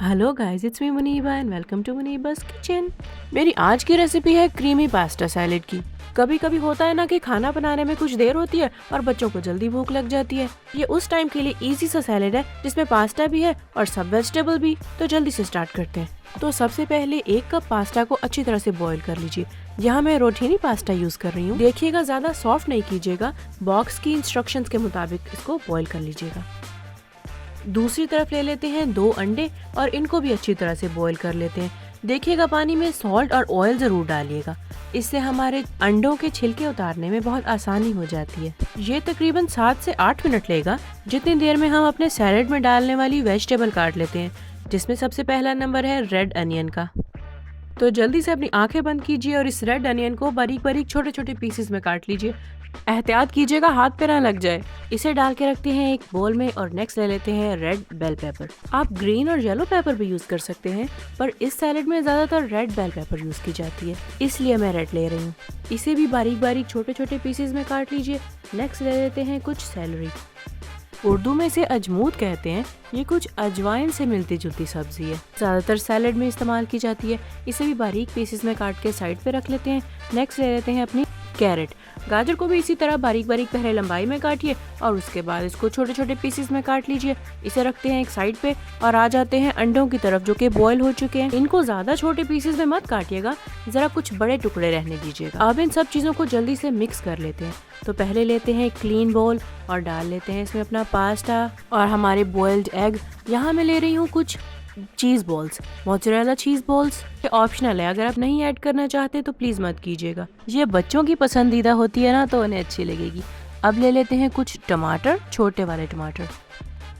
Hello guys, it's me Muneeba and welcome to Muneeba's kitchen. मेरी आज की रेसिपी है क्रीमी पास्ता सैलेड की। कभी कभी होता है ना कि खाना बनाने में कुछ देर होती है और बच्चों को जल्दी भूख लग जाती है। ये उस टाइम के लिए इजी सा सैलेड है जिसमें पास्ता भी है और सब वेजिटेबल भी। तो जल्दी से स्टार्ट करते हैं। तो सबसे पहले 1 कप पास्ता को अच्छी तरह से बॉईल कर लीजिए। यहाँ मैं रोटीनी पास्ता यूज कर रही हूँ। देखिएगा ज्यादा सॉफ्ट नहीं कीजिएगा, बॉक्स की इंस्ट्रक्शंस के मुताबिक इसको बॉईल कर लीजिएगा। दूसरी तरफ ले लेते हैं 2 अंडे और इनको भी अच्छी तरह से बॉईल कर लेते हैं। देखिएगा पानी में सॉल्ट और ऑयल जरूर डालिएगा, इससे हमारे अंडों के छिलके उतारने में बहुत आसानी हो जाती है। ये तकरीबन 7 से 8 मिनट लेगा, जितनी देर में हम अपने सैलेड में डालने वाली वेजिटेबल काट लेते हैं, जिसमें सबसे पहला नंबर है रेड अनियन का। तो जल्दी से अपनी आंखें बंद कीजिए और इस रेड अनियन को बारीक बारीक छोटे छोटे पीसेस में काट लीजिए। एहतियात कीजिएगा हाथ पे ना लग जाए। इसे डाल के रखते हैं एक बोल में और नेक्स्ट ले लेते हैं रेड बेल पेपर। आप ग्रीन और येलो पेपर भी यूज कर सकते हैं, पर इस सैलेड में ज्यादातर रेड बेल पेपर यूज की जाती है, इसलिए मैं रेड ले रही हूँ। इसे भी बारीक बारीक छोटे छोटे पीसेस में काट लीजिए। नेक्स्ट ले लेते हैं कुछ सेलरी। उर्दू में इसे अजमूद कहते हैं। ये कुछ अजवाइन से मिलती जुलती सब्जी है, ज्यादातर सैलेड में इस्तेमाल की जाती है। इसे भी बारीक पीसेस में काट के साइड पे रख लेते हैं। नेक्स्ट ले लेते हैं अपनी कैरेट। गाजर को भी इसी तरह बारीक बारीक पहले लंबाई में काटिए और उसके बाद इसको छोटे छोटे पीसेस में काट लीजिए। इसे रखते हैं एक साइड पे और आ जाते हैं अंडों की तरफ, जो कि बॉईल हो चुके हैं। इनको ज्यादा छोटे पीसेस में मत काटिएगा, जरा कुछ बड़े टुकड़े रहने दीजिएगा। अब इन सब चीजों को जल्दी से मिक्स कर लेते हैं। तो पहले लेते हैं एक क्लीन बोल और डाल लेते हैं इसमें अपना पास्ता और हमारे बॉइल्ड एग। यहाँ मैं ले रही हूँ कुछ चीज बॉल्स, मोज़रेला चीज बॉल्स। ये ऑप्शनल है, अगर आप नहीं ऐड करना चाहते तो प्लीज मत कीजिएगा। ये बच्चों की पसंदीदा होती है ना, तो उन्हें अच्छी लगेगी। अब ले लेते हैं कुछ टमाटर, छोटे वाले टमाटर।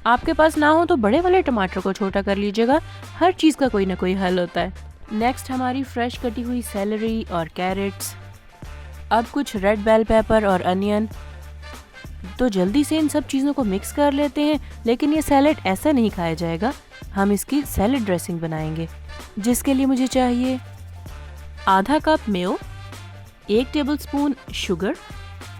आपके पास ना हो तो बड़े वाले टमाटर को छोटा कर लीजिएगा, हर चीज का कोई ना कोई हल होता है। नेक्स्ट हमारी फ्रेश कटी हुई सेलरी और कैरेट्स। अब कुछ रेड बेल पेपर और अनियन। तो जल्दी से इन सब चीज़ों को मिक्स कर लेते हैं। लेकिन ये सैलेड ऐसा नहीं खाया जाएगा, हम इसकी सैलेड ड्रेसिंग बनाएंगे, जिसके लिए मुझे चाहिए आधा cup Mayo, 1 tablespoon sugar,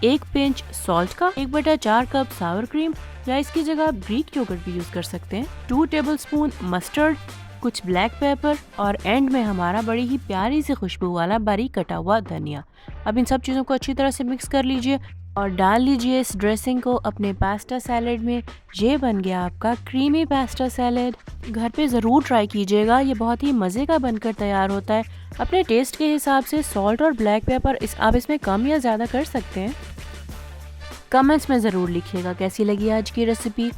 1 pinch salt का, 1/4 कप सावर क्रीम या इसकी जगह आप ग्रीक योगर्ट भी यूज कर सकते हैं, 2 टेबलस्पून मस्टर्ड, कुछ ब्लैक पेपर और एंड में हमारा बड़ी ही प्यारी सी खुशबू वाला बारीक कटा हुआ धनिया। अब इन सब चीज़ों को अच्छी तरह से मिक्स कर लीजिए और डाल लीजिए इस ड्रेसिंग को अपने पास्ता सैलेड में। ये बन गया आपका क्रीमी पास्ता सैलेड। घर पे ज़रूर ट्राई कीजिएगा, ये बहुत ही मज़े का बनकर तैयार होता है। अपने टेस्ट के हिसाब से सॉल्ट और ब्लैक पेपर आप इसमें कम या ज़्यादा कर सकते हैं। कमेंट्स में ज़रूर लिखिएगा कैसी लगी आज की रेसिपी।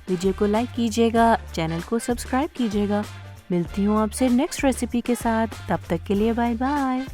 वीडियो को लाइक कीजिएगा, चैनल को सब्सक्राइब कीजिएगा। मिलती हूँ आपसे नेक्स्ट रेसिपी के साथ, तब तक के लिए बाय बाय।